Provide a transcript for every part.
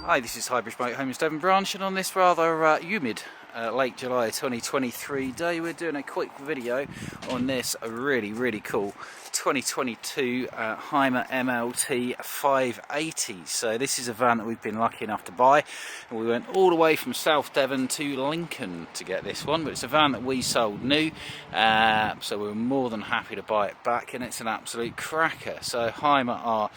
Hi, this is Highbridge Motorhomes Devon branch, and on this rather humid late July 2023 day, we're doing a quick video on this really cool 2022 Hymer MLT 580. So this is a van that we've been lucky enough to buy, and we went all the way from South Devon to Lincoln to get this one, but it's a van that we sold new, so we were more than happy to buy it back, and it's an absolute cracker. So Hymer are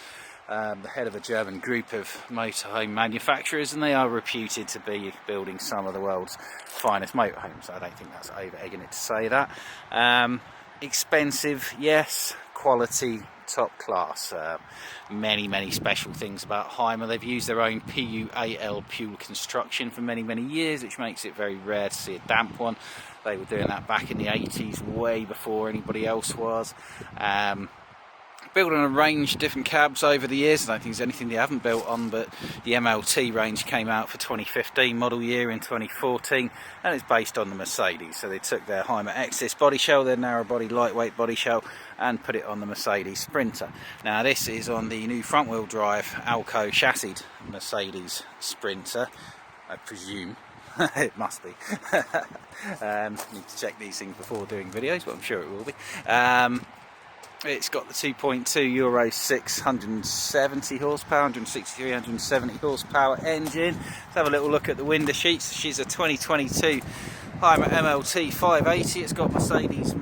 the head of a German group of motorhome manufacturers, and they are reputed to be building some of the world's finest motorhomes. I don't think that's over-egging it to say that. Expensive, yes. Quality, top class. Many special things about Hymer. They've used their own PUAL Pure construction for many years, which makes it very rare to see a damp one. They were doing that back in the 80s, way before anybody else was. Built on a range of different cabs over the years. I don't think there's anything they haven't built on, but the MLT range came out for 2015 model year in 2014, and it's based on the Mercedes. So they took their Hymer Exis body shell, their narrow body lightweight body shell, and put it on the Mercedes Sprinter. Now this is on the new front wheel drive Alco chassis Mercedes Sprinter, I presume. It must be. Need to check these things before doing videos, but I'm sure it will be. It's got the 2.2 Euro 670 horsepower, 163, 170 horsepower engine. Let's have a little look at the window sheets. She's a 2022 Hymer MLT 580. It's got Mercedes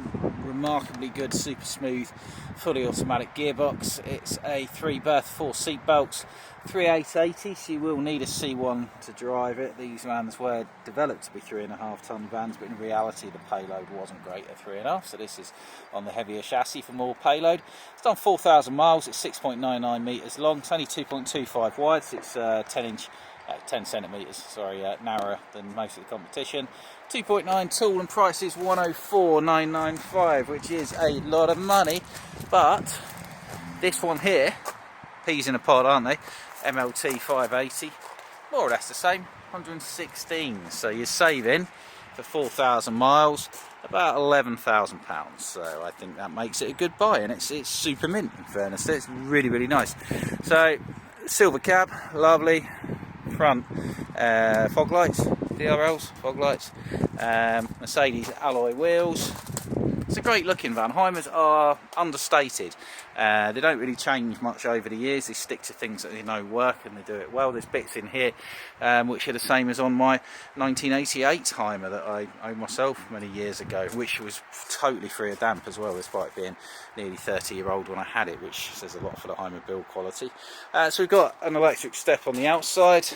remarkably good, super smooth, fully automatic gearbox. It's a 3-berth, 4 seat belts, 3880, so you will need a C1 to drive it. These vans were developed to be 3.5 ton vans, but in reality the payload wasn't great at 3.5, so this is on the heavier chassis for more payload. It's done 4,000 miles, it's 6.99 metres long, it's only 2.25 wide, so it's 10 centimetres, narrower than most of the competition. 2.9 tall, and price is 104,995, which is a lot of money. But this one here, peas in a pod, aren't they? MLT 580, more or less the same, 116. So you're saving for 4,000 miles about £11,000. So I think that makes it a good buy, and it's super mint in fairness. It's really nice. So silver cab, lovely. Front fog lights, DRLs, fog lights, Mercedes alloy wheels. It's a great looking van. Hymers are understated. They don't really change much over the years. They stick to things that they know work, and they do it well. There's bits in here which are the same as on my 1988 Hymer that I owned myself many years ago, which was totally free of damp as well, despite being nearly 30-year-old when I had it, which says a lot for the Hymer build quality. So we've got an electric step on the outside.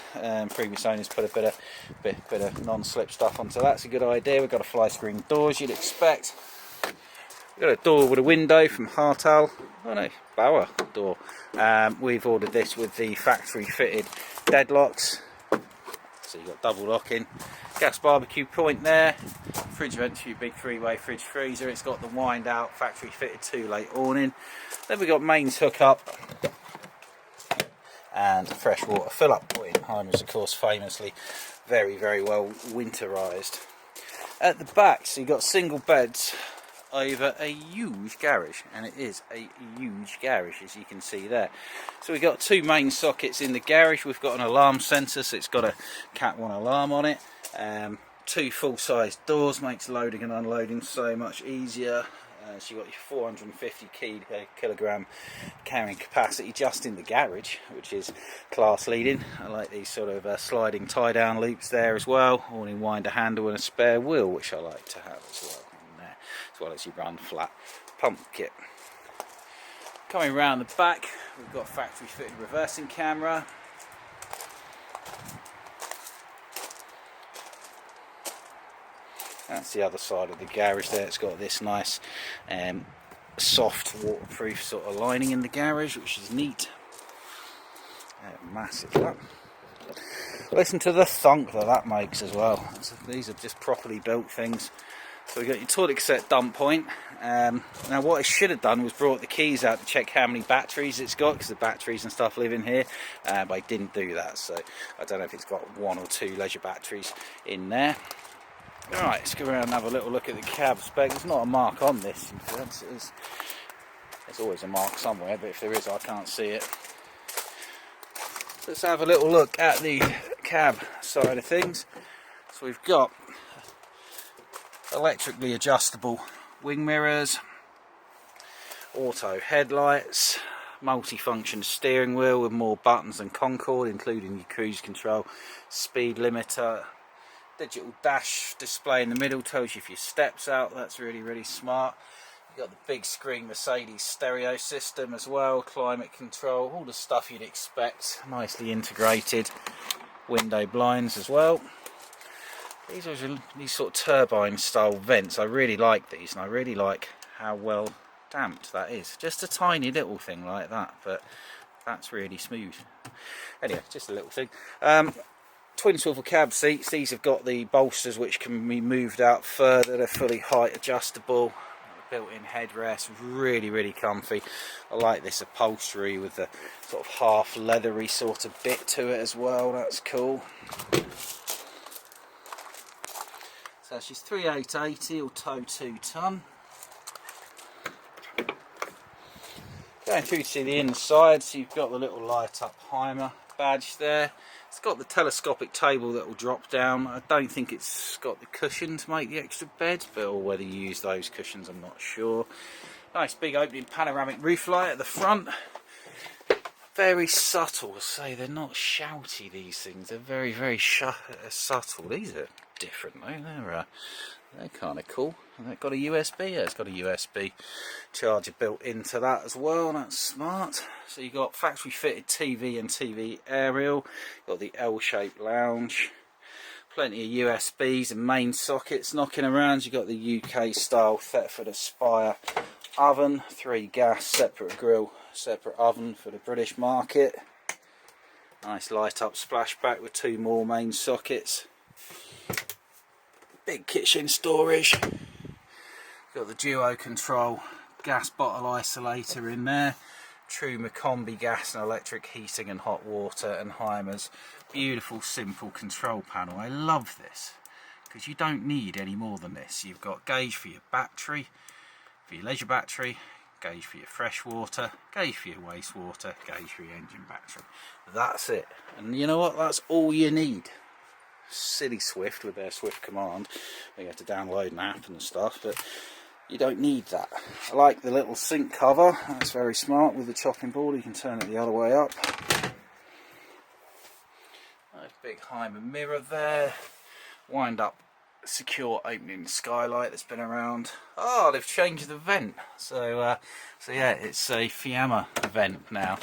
Previous owners put a bit of non-slip stuff onto that. It's a good idea. We've got a fly screen doors you'd expect. We've got a door with a window from Hartal. Oh no, Bauer door. We've ordered this with the factory fitted deadlocks. So you've got double locking. Gas barbecue point there. Fridge vent, big 3-way fridge freezer. It's got the wind out factory fitted 2-lay awning. Then we've got mains hookup and a freshwater fill up point. Hymer's of course famously very well winterized. At the back, so you've got single beds over a huge garage, and it is a huge garage, as you can see there. So we've got 2 main sockets in the garage. We've got an alarm sensor, so it's got a Cat 1 alarm on it. 2 full-size doors, makes loading and unloading so much easier. So you've got your 450 kilogram carrying capacity just in the garage, which is class leading. I like these sort of sliding tie down loops there as well, all in winder handle, and a spare wheel, which I like to have as well, as well as your run flat pump kit. Coming round the back, we've got factory fitted reversing camera. That's the other side of the garage there. It's got this nice soft waterproof sort of lining in the garage, which is neat. Massive that. Listen to the thunk that makes as well. So these are just properly built things. So we've got your toilet cassette dump point. Now what I should have done was brought the keys out to check how many batteries it's got, because the batteries and stuff live in here, but I didn't do that, so I don't know if it's got 1 or 2 leisure batteries in there. Alright, let's go around and have a little look at the cab spec. There's not a mark on this. There's always a mark somewhere, but if there is I can't see it. let's have a little look at the cab side of things. So we've got electrically adjustable wing mirrors, auto headlights, multi-function steering wheel with more buttons than Concorde, including your cruise control, speed limiter, digital dash display in the middle, tells you if your steps out. That's really smart. You've got the big screen Mercedes stereo system as well, climate control, all the stuff you'd expect, nicely integrated. Window blinds as well. These are these sort of turbine style vents. I really like these, and I really like how well damped that is. Just a tiny little thing like that, but that's really smooth. Anyway, just a little thing. Twin swivel cab seats. These have got the bolsters which can be moved out further. They're fully height adjustable. Built-in headrest, really comfy. I like this upholstery with the sort of half leathery sort of bit to it as well. That's cool. So she's 3880 or tow 2 tonne. Going through to the inside, so you've got the little light up Hymer badge there. It's got the telescopic table that will drop down. I don't think it's got the cushion to make the extra bed, but or whether you use those cushions I'm not sure. Nice big opening panoramic roof light at the front. Very subtle, I say, they're not shouty, these things, they're very subtle. These are different though, they're kind of cool. And they've got a USB, yeah, it's got a USB charger built into that as well, that's smart. So you've got factory fitted TV and TV aerial, you've got the L-shaped lounge, plenty of USBs and main sockets knocking around. You've got the UK style Thetford Aspire oven, 3 gas, separate grill, separate oven for the British market. Nice light up splashback with 2 more main sockets. Big kitchen storage. Got the duo control gas bottle isolator in there. True Macombi gas and electric heating and hot water, and Hymer's beautiful simple control panel. I love this because you don't need any more than this. You've got gauge for your battery, for your leisure battery, gauge for your fresh water, gauge for your wastewater, gauge for your engine battery. That's it. And you know what? That's all you need. Silly Swift with their Swift command. You have to download an app and stuff, but you don't need that. I like the little sink cover. That's very smart with the chopping board. You can turn it the other way up. Nice big Hymer mirror there. Wind up secure opening skylight that's been around. Oh, they've changed the vent. So yeah, it's a Fiamma vent now.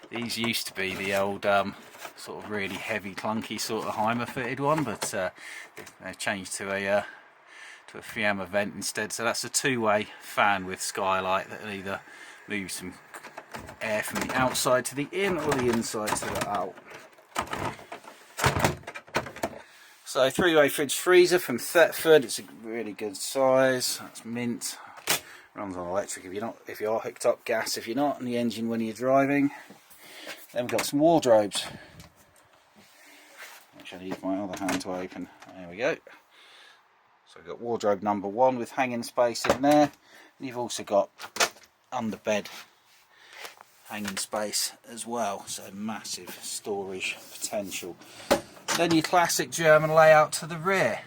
These used to be the old sort of really heavy, clunky sort of Hymer fitted one, but they've changed to a Fiamma vent instead. So that's a 2-way fan with skylight that either moves some air from the outside to the in or the inside to the out. So 3-way fridge freezer from Thetford. It's a really good size. That's mint. Runs on electric if you are hooked up, gas if you're not, and the engine when you're driving. Then we've got some wardrobes, which I need my other hand to open. There we go. So we've got wardrobe number 1 with hanging space in there. And you've also got under bed hanging space as well. So massive storage potential. Then your classic German layout to the rear.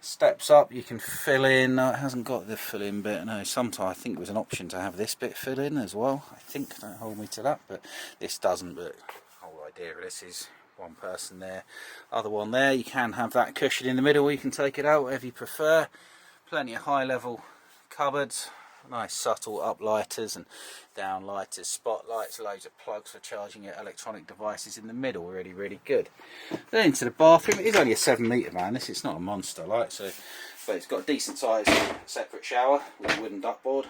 Steps up, you can fill in. No, it hasn't got the fill in bit. No, sometimes I think it was an option to have this bit fill in as well. I think, don't hold me to that, but this doesn't. But the whole idea of this is one person there, other one there. You can have that cushion in the middle, you can take it out, whatever you prefer. Plenty of high level cupboards. Nice subtle uplighters and downlighters, spotlights, loads of plugs for charging your electronic devices in the middle. Really good. Then into the bathroom. It is only a 7 metre, man. It's not a monster, like, so, but it's got a decent sized separate shower with a wooden duckboard.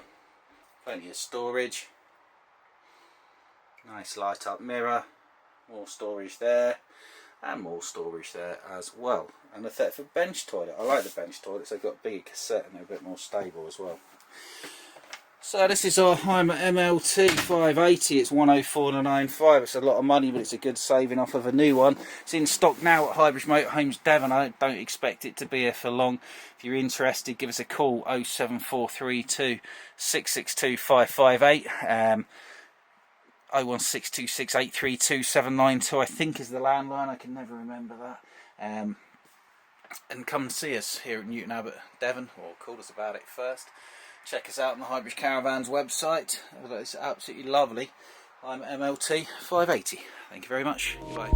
Plenty of storage. Nice light up mirror. More storage there, and more storage there as well. And a Thetford bench toilet. I like the bench toilets. They've got a bigger cassette and they're a bit more stable as well. So this is our Hymer MLT 580. It's 104,995. It's a lot of money, but it's a good saving off of a new one. It's in stock now at Highbridge Motorhomes, Devon. I don't expect it to be here for long. If you're interested, give us a call, 07432 662 558. 01626832792 I think is the landline. I can never remember that. And come and see us here at Newton Abbot, Devon, or call us about it first. Check us out on the Highbridge Caravans website. It's absolutely lovely. I'm MLT 580. Thank you very much. Bye.